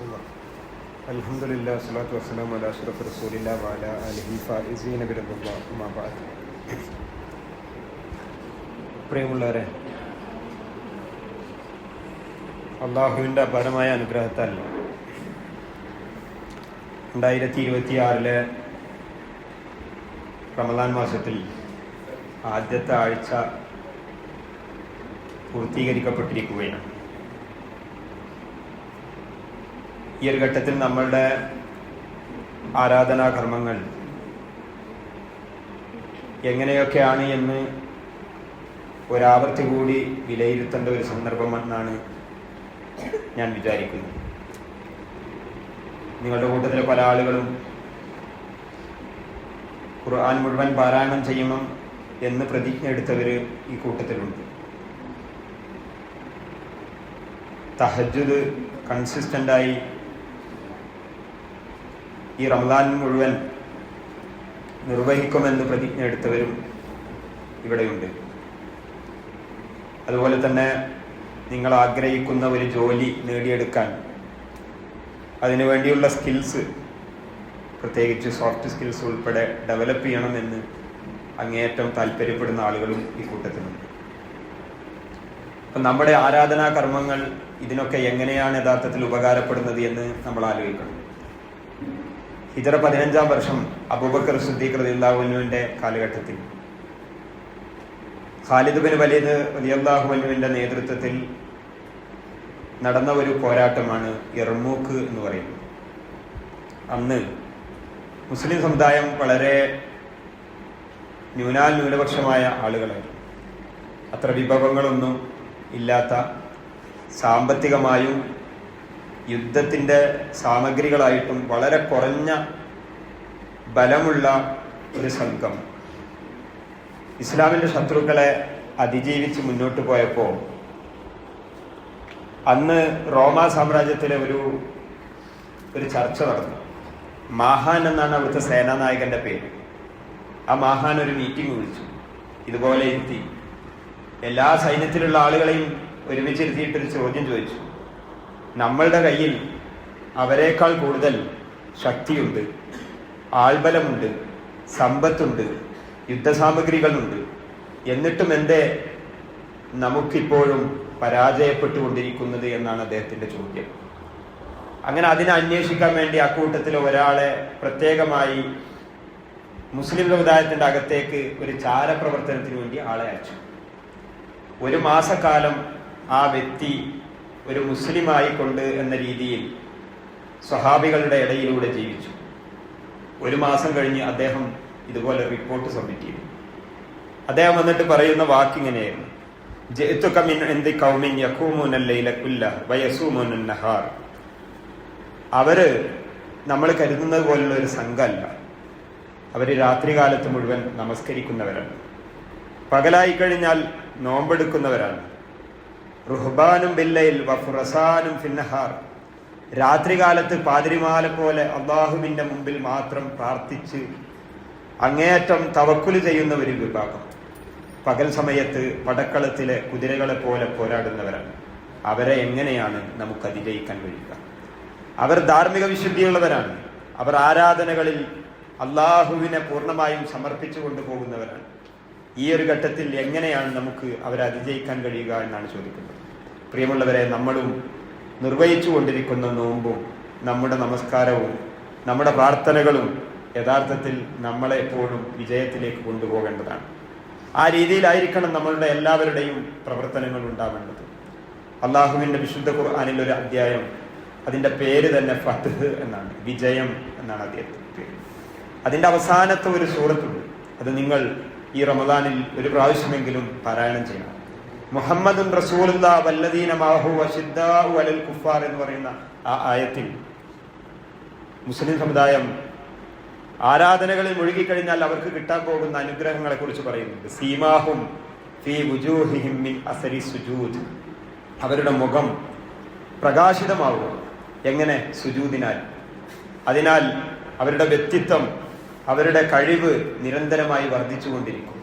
വറഹ്മത്തുള്ളാഹി. അൽഹംദുലില്ലാഹി വസ്സലാത്തു വസ്സലാമു അലാ അഷ്റഫി റസൂലില്ലാഹി വഅലാ ആലിഹി ഫായിസീന ബിറളില്ലാഹി അമ്മാ ബഅദ്. പ്രിയമുള്ളവരെ, അള്ളാഹുവിൻ്റെ അപാരമായ അനുഗ്രഹത്താൽ 2026 റമദാൻ മാസത്തിൽ ആദ്യത്തെ ആഴ്ച പൂർത്തീകരിക്കപ്പെട്ടിരിക്കുകയാണ്. ഈ ഒരു ഘട്ടത്തിൽ നമ്മളുടെ ആരാധനാകർമ്മങ്ങൾ എങ്ങനെയൊക്കെയാണ് എന്ന് ഒരാവർത്തി കൂടി വിലയിരുത്തേണ്ട ഒരു സന്ദർഭമെന്നാണ് ഞാൻ വിചാരിക്കുന്നത്. നിങ്ങളുടെ കൂട്ടത്തിലെ പല ആളുകളും ഖുർആൻ മുഴുവൻ പാരായണം ചെയ്യണം എന്ന് പ്രതിജ്ഞ എടുത്തവർ ഈ കൂട്ടത്തിലുണ്ട്. തഹജ്ജുദ് കൺസിസ്റ്റൻ്റായി ഈ റമദാൻ മുഴുവൻ നിർവഹിക്കുമെന്ന് പ്രതിജ്ഞ എടുത്തവരും ഇവിടെയുണ്ട്. അതുപോലെ തന്നെ നിങ്ങൾ ആഗ്രഹിക്കുന്ന ഒരു ജോലി നേടിയെടുക്കാൻ അതിനു വേണ്ടിയുള്ള സ്കിൽസ്, പ്രത്യേകിച്ച് സോഫ്റ്റ് സ്കിൽസ് ഉൾപ്പെടെ ഡെവലപ്പ് ചെയ്യണമെന്ന് അങ്ങേയറ്റം താല്പര്യപ്പെടുന്ന ആളുകളും ഈ കൂട്ടത്തിലുണ്ട്. അപ്പം നമ്മുടെ ആരാധനാ കർമ്മങ്ങൾ ഇതിനൊക്കെ എങ്ങനെയാണ് യഥാർത്ഥത്തിൽ ഉപകാരപ്പെടുന്നത് എന്ന് നമ്മൾ ആലോചിക്കണം. ഹിജ്റ 15-ാം വർഷം അബൂബക്കർ സിദ്ദീഖ് റളിയല്ലാഹു അൻഹുവിന്റെ കാലഘട്ടത്തിൽ ഖാലിദ് ബിൻ വലീദ് റളിയല്ലാഹു അൻഹുവിന്റെ നേതൃത്വത്തിൽ നടന്ന ഒരു പോരാട്ടമാണ് യർമൂക്ക് എന്ന് പറയുന്നത്. അന്ന് മുസ്ലിം സമുദായം വളരെ ന്യൂനപക്ഷമായ ആളുകളായിരുന്നു. അത്ര വിഭവങ്ങളൊന്നും ഇല്ലാത്ത, സാമ്പത്തികമായും യുദ്ധത്തിൻ്റെ സാമഗ്രികളായിട്ടും വളരെ കുറഞ്ഞ ബലമുള്ള ഒരു സംഘം ഇസ്ലാമിൻ്റെ ശത്രുക്കളെ അതിജീവിച്ച് മുന്നോട്ട് പോയപ്പോൾ അന്ന് റോമാ സാമ്രാജ്യത്തിലെ ഒരു ചർച്ച നടന്നു. മാഹാൻ എന്നാണ് അവിടുത്തെ സേനാനായകന്റെ പേര്. ആ മാഹാൻ ഒരു മീറ്റിംഗ് വിളിച്ചു. ഇതുപോലെ ഇരുത്തി എല്ലാ സൈന്യത്തിലുള്ള ആളുകളെയും ഒരുമിച്ചിരുത്തിയിട്ടൊരു ചോദ്യം ചോദിച്ചു. നമ്മളുടെ കയ്യിൽ അവരെക്കാൾ കൂടുതൽ ശക്തിയുണ്ട്, ആൾബലമുണ്ട്, സമ്പത്തുണ്ട്, യുദ്ധസാമഗ്രികളുണ്ട്, എന്നിട്ടും എന്തേ നമുക്കിപ്പോഴും പരാജയപ്പെട്ടുകൊണ്ടിരിക്കുന്നത് എന്നാണ് അദ്ദേഹത്തിന്റെ ചോദ്യം. അങ്ങനെ അതിനെ അന്വേഷിക്കാൻ വേണ്ടി അക്കൂട്ടത്തിൽ ഒരാളെ പ്രത്യേകമായി മുസ്ലിം സമുദായത്തിന്റെ അകത്തേക്ക് ഒരു ചാരപ്രവർത്തനത്തിന് വേണ്ടി ആളെ അയച്ചു. 1 മാസക്കാലം ആ വ്യക്തി ഒരു മുസ്ലിമായി കൊണ്ട് എന്ന രീതിയിൽ സ്വഹാബികളുടെ ഇടയിലൂടെ ജീവിച്ചു. 1 മാസം കഴിഞ്ഞ് അദ്ദേഹം ഇതുപോലെ റിപ്പോർട്ട് സബ്മിറ്റ് ചെയ്തു. അദ്ദേഹം വന്നിട്ട് പറയുന്ന വാക്കിങ്ങനെയായിരുന്നു: അവര് നമ്മൾ കരുതുന്നത് പോലുള്ള ഒരു സംഘമല്ല. അവര് രാത്രികാലത്ത് മുഴുവൻ നമസ്കരിക്കുന്നവരാണ്, പകലായി കഴിഞ്ഞാൽ നോമ്പെടുക്കുന്നവരാണ്. റുഹ്ബാനും ബില്ലയിൽ വഫുറസാനും ഫിന്നഹാർ, രാത്രികാലത്ത് പാതിരിമാല പോലെ അള്ളാഹുവിന്റെ മുമ്പിൽ മാത്രം പ്രാർത്ഥിച്ച് അങ്ങേയറ്റം തവക്കുല് ചെയ്യുന്ന ഒരു വിഭാഗം. പകൽ സമയത്ത് പടക്കളത്തിലെ കുതിരകളെ പോലെ പോരാടുന്നവരാണ്. അവരെ എങ്ങനെയാണ് നമുക്ക് അതിജയിക്കാൻ കഴിയുക? അവർ ധാർമ്മിക വിശുദ്ധിയുള്ളവരാണ്. അവർ ആരാധനകളിൽ അള്ളാഹുവിനെ പൂർണ്ണമായും സമർപ്പിച്ചു കൊണ്ടുപോകുന്നവരാണ്. ഈ ഒരു ഘട്ടത്തിൽ എങ്ങനെയാണ് നമുക്ക് അവരെ അതിജയിക്കാൻ കഴിയുക എന്നാണ് ചോദിക്കുന്നത്. പ്രിയമുള്ളവരെ, നമ്മളും നിർവഹിച്ചു കൊണ്ടിരിക്കുന്ന നോമ്പും നമ്മുടെ നമസ്കാരവും നമ്മുടെ പ്രാർത്ഥനകളും യഥാർത്ഥത്തിൽ നമ്മളെ എപ്പോഴും വിജയത്തിലേക്ക് കൊണ്ടുപോകേണ്ടതാണ്. ആ രീതിയിലായിരിക്കണം നമ്മളുടെ എല്ലാവരുടെയും പ്രവർത്തനങ്ങൾ ഉണ്ടാവേണ്ടത്. അള്ളാഹുവിന്റെ വിശുദ്ധ ഖുർആനിൽ ഒരു അധ്യായം, അതിന്റെ പേര് തന്നെ ഫത്ഹ് എന്നാണ്, വിജയം എന്നാണ് അദ്ദേഹത്തിന്റെ പേര്. അതിന്റെ അവസാനത്തെ ഒരു സൂറത്തുണ്ട്. അത് നിങ്ങൾ ഈ റമദാനിൽ ഒരു പ്രാവശ്യമെങ്കിലും പാരായണം ചെയ്യണം. മുഹമ്മദുൻ റസൂലുള്ളാഹി വല്ലദീന മഅഹു വശിദ്ദാഉ അലൽ കുഫാർ എന്ന് പറയുന്ന ആ ആയത്തിൽ മുസ്ലിം സമുദായം ആരാധനകളിൽ മുഴുകിക്കഴിഞ്ഞാൽ അവർക്ക് കിട്ടാൻ പോകുന്ന അനുഗ്രഹങ്ങളെ കുറിച്ച് പറയുന്നുണ്ട്. സീമാഹും ഫീ വുജൂഹിഹിം മിൻ അസരി സുജൂദ്, അവരുടെ മുഖം പ്രകാശിതമാവുക. എങ്ങനെ? സുജൂദിനാൽ. അതിനാൽ അവരുടെ വ്യക്തിത്വം, അവരുടെ കഴിവ് നിരന്തരമായി വർദ്ധിച്ചുകൊണ്ടിരിക്കും.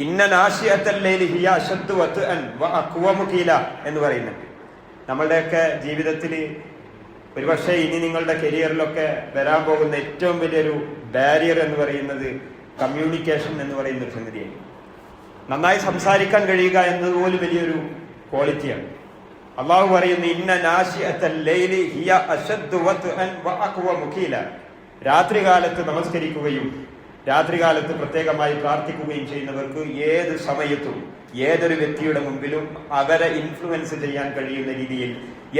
ഇന്ന നാശിയത്തൽ ലൈലി ഹിയ അശദ്ദു വത്അൻ വഅഖ്വമു ഖീല എന്ന് പറയുന്നുണ്ട്. നമ്മളുടെയൊക്കെ ജീവിതത്തിൽ ഒരുപക്ഷെ ഇനി നിങ്ങളുടെ കരിയറിലൊക്കെ വരാൻ പോകുന്ന ഏറ്റവും വലിയൊരു ബാരിയർ എന്ന് പറയുന്നത് കമ്മ്യൂണിക്കേഷൻ എന്ന് പറയുന്ന ഒരു സംഗതിയാണ്. നന്നായി സംസാരിക്കാൻ കഴിയുക എന്നതുപോലും വലിയൊരു ക്വാളിറ്റിയാണ്. അള്ളാഹു പറയുന്നു, ഇന്ന നാശിഅത്തൽ ലൈലി ഹിയ അശദ്ദു വത്അൻ വഅഖ്വ മുഖീല. രാത്രികാലത്ത് നമസ്കരിക്കുകയും രാത്രികാലത്ത് പ്രത്യേകമായി പ്രാർത്ഥിക്കുകയും ചെയ്യുന്നവർക്ക് ഏത് സമയത്തും ഏതൊരു വ്യക്തിയുടെ മുമ്പിലും അവരെ ഇൻഫ്ലുവൻസ് ചെയ്യാൻ കഴിയുന്ന രീതിയിൽ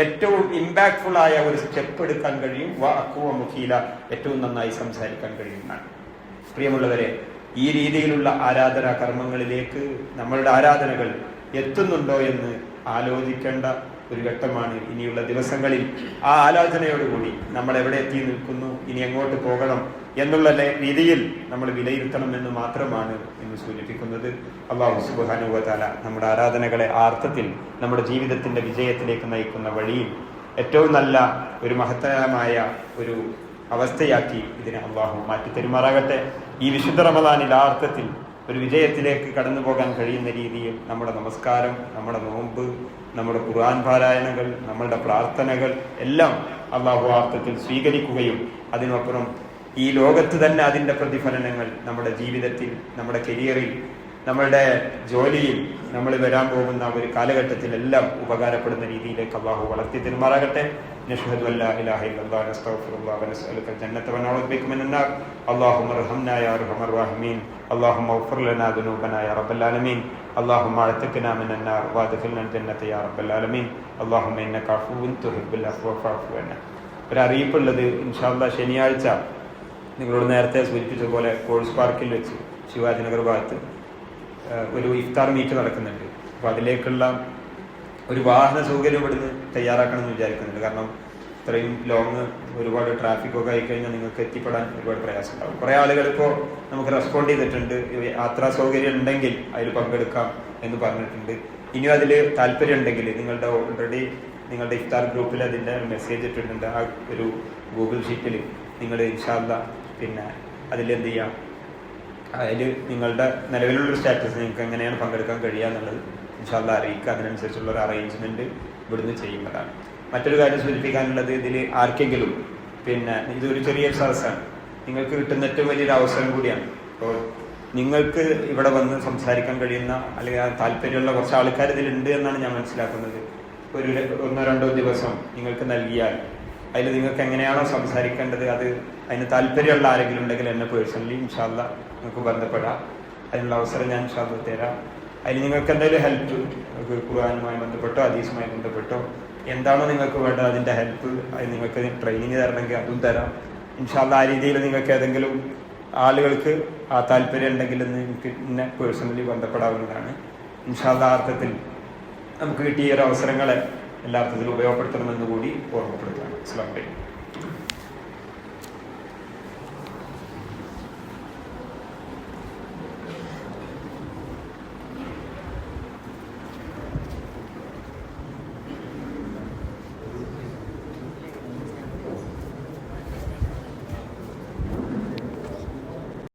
ഏറ്റവും ഇമ്പാക്ട്ഫുൾ ആയ ഒരു സ്റ്റെപ്പ് എടുക്കാൻ കഴിയും. വഅഖ്വ മുഖീല, ഏറ്റവും നന്നായി സംസാരിക്കാൻ കഴിയുന്നതാണ്. പ്രിയമുള്ളവരെ, ഈ രീതിയിലുള്ള ആരാധനാ കർമ്മങ്ങളിലേക്ക് നമ്മളുടെ ആരാധനകൾ എത്തുന്നുണ്ടോ എന്ന് ആലോചിക്കേണ്ട ഒരു ഘട്ടമാണ് ഇനിയുള്ള ദിവസങ്ങളിൽ. ആ ആലോചനയോടുകൂടി നമ്മൾ എവിടെ എത്തി നിൽക്കുന്നു, ഇനി എങ്ങോട്ട് പോകണം എന്നുള്ള രീതിയിൽ നമ്മൾ വിലയിരുത്തണം എന്ന് മാത്രമാണ് ഇന്ന് സൂചിപ്പിക്കുന്നത്. അല്ലാഹു സുബ്ഹാനഹു വ തആല നമ്മുടെ ആരാധനകളെ ആ അർത്ഥത്തിൽ നമ്മുടെ ജീവിതത്തിന്റെ വിജയത്തിലേക്ക് നയിക്കുന്ന വഴിയിൽ ഏറ്റവും നല്ല ഒരു മഹത്തരമായ ഒരു അവസ്ഥയാക്കി ഇതിനെ അള്ളാഹു മാറ്റി തരുമാറാകട്ടെ. ഈ വിശുദ്ധ റമദാനിൽ ആ അർത്ഥത്തിൽ ഒരു വിജയത്തിലേക്ക് കടന്നു പോകാൻ കഴിയുന്ന രീതിയിൽ നമ്മുടെ നമസ്കാരം, നമ്മുടെ നോമ്പ്, നമ്മുടെ ഖുർആൻ പാരായണങ്ങൾ, നമ്മളുടെ പ്രാർത്ഥനകൾ എല്ലാം അള്ളാഹു ആ അർത്ഥത്തിൽ സ്വീകരിക്കുകയും അതിനപ്പുറം ഈ ലോകത്ത് തന്നെ അതിൻ്റെ പ്രതിഫലനങ്ങൾ നമ്മുടെ ജീവിതത്തിൽ, നമ്മുടെ കരിയറിൽ, നമ്മളുടെ ജോലിയിൽ, നമ്മൾ വരാൻ പോകുന്ന ഒരു കാലഘട്ടത്തിലെല്ലാം ഉപകാരപ്പെടുന്ന രീതിയിലേക്ക് അള്ളാഹു വളർത്തി തരുമാറാകട്ടെ. نشهد أن لا إله إلا الله نستغفر الله ونسألك الجنة ونعوذ بك من النار. اللهم ارحمنا يا أرحم الراحمين. اللهم اغفر لنا ذنوبنا يا رب العالمين. اللهم اعتقنا من النار وادخلنا الجنة يا رب العالمين. اللهم إنك عفو تحب العفو فاعف عنا. ഒരു അറിയിപ്പുള്ളത്, ഇൻഷാ അല്ലാഹ് ശനിയാഴ്ച നിങ്ങളോട് നേരത്തെ സൂചിപ്പിച്ചതുപോലെ കോഴ്സ് പാർക്കിൽ വെച്ച് ശിവാജിനഗർ ഭാഗത്ത് ഒരു ഇഫ്താർ മീറ്റ് നടക്കുന്നുണ്ട്. അപ്പോൾ അതിലേക്കുള്ള ഒരു വാഹന സൗകര്യം ഇവിടുന്ന് തയ്യാറാക്കണം എന്ന് വിചാരിക്കുന്നുണ്ട്. കാരണം ഇത്രയും ലോങ് ഒരുപാട് ട്രാഫിക്കൊക്കെ ആയിക്കഴിഞ്ഞാൽ നിങ്ങൾക്ക് എത്തിപ്പെടാൻ ഒരുപാട് പ്രയാസം ഉണ്ടാവും. കുറേ ആളുകൾ ഇപ്പോൾ നമുക്ക് റെസ്പോണ്ട് ചെയ്തിട്ടുണ്ട്, യാത്രാ സൗകര്യം ഉണ്ടെങ്കിൽ അതിൽ പങ്കെടുക്കാം എന്ന് പറഞ്ഞിട്ടുണ്ട്. ഇനിയും അതിൽ താല്പര്യം ഉണ്ടെങ്കിൽ നിങ്ങളുടെ ഓൾറെഡി നിങ്ങളുടെ ഇഫ്താർ ഗ്രൂപ്പിൽ അതിൻ്റെ മെസ്സേജ് ഇട്ടിട്ടുണ്ട്. ആ ഒരു ഗൂഗിൾ ഷീറ്റിൽ നിങ്ങൾ ഇൻഷാ അല്ലാഹ് പിന്നെ അതിലെന്ത് ചെയ്യാം, അതിൽ നിങ്ങളുടെ നിലവിലുള്ളൊരു സ്റ്റാറ്റസ് നിങ്ങൾക്ക് എങ്ങനെയാണ് പങ്കെടുക്കാൻ കഴിയുക എന്നുള്ളത് ഇൻഷാ അല്ലാഹ് അറിയിക്കുക. അതിനനുസരിച്ചുള്ള ഒരു അറേഞ്ച്മെൻറ്റ് ഇവിടുന്ന് ചെയ്യുന്നതാണ്. മറ്റൊരു കാര്യം സൂചിപ്പിക്കാനുള്ളത്, ഇതിൽ ആർക്കെങ്കിലും പിന്നെ ഇതൊരു ചെറിയൊരു സദസ്സാണ്, നിങ്ങൾക്ക് കിട്ടുന്ന ഏറ്റവും വലിയൊരു അവസരം കൂടിയാണ്. അപ്പോൾ നിങ്ങൾക്ക് ഇവിടെ വന്ന് സംസാരിക്കാൻ കഴിയുന്ന അല്ലെങ്കിൽ താല്പര്യമുള്ള കുറച്ച് ആൾക്കാർ ഇതിലുണ്ട് എന്നാണ് ഞാൻ മനസ്സിലാക്കുന്നത്. ഒരു 1-2 ദിവസം നിങ്ങൾക്ക് നൽകിയാൽ അതിൽ നിങ്ങൾക്ക് എങ്ങനെയാണോ സംസാരിക്കേണ്ടത്, അത് അതിന് താല്പര്യമുള്ള ആരെങ്കിലും ഉണ്ടെങ്കിൽ എന്നെ പേഴ്സണലി ഇൻഷാ അല്ലാഹ് നിങ്ങൾക്ക് ബന്ധപ്പെടാം. അതിനുള്ള അവസരം ഞാൻ ഇൻഷാ അല്ലാഹ് തരാം. അതിൽ നിങ്ങൾക്ക് എന്തെങ്കിലും ഹെൽപ്പ്, ഖുർആനുമായി ബന്ധപ്പെട്ടോ ഹദീസുമായി ബന്ധപ്പെട്ടോ എന്താണോ നിങ്ങൾക്ക് വേണ്ടത് അതിൻ്റെ ഹെൽപ്പ്, അത് നിങ്ങൾക്ക് ട്രെയിനിങ് തരണമെങ്കിൽ അതും തരാം ഇൻഷാ അല്ലാഹ്. ആ രീതിയിൽ നിങ്ങൾക്ക് ഏതെങ്കിലും ആളുകൾക്ക് ആ താല്പര്യം ഉണ്ടെങ്കിൽ നിങ്ങൾക്ക് എന്നെ പേഴ്സണലി ബന്ധപ്പെടാവുന്നതാണ് ഇൻഷാ അല്ലാഹ്. ആ അർത്ഥത്തിൽ നമുക്ക് കിട്ടിയ ഒരു അവസരങ്ങളെ എല്ലാ അർത്ഥത്തിലും ഉപയോഗപ്പെടുത്തണമെന്ന് കൂടി ഓർമ്മപ്പെടുത്തുകയാണ്. അസ്സലാമു അലൈക്കും.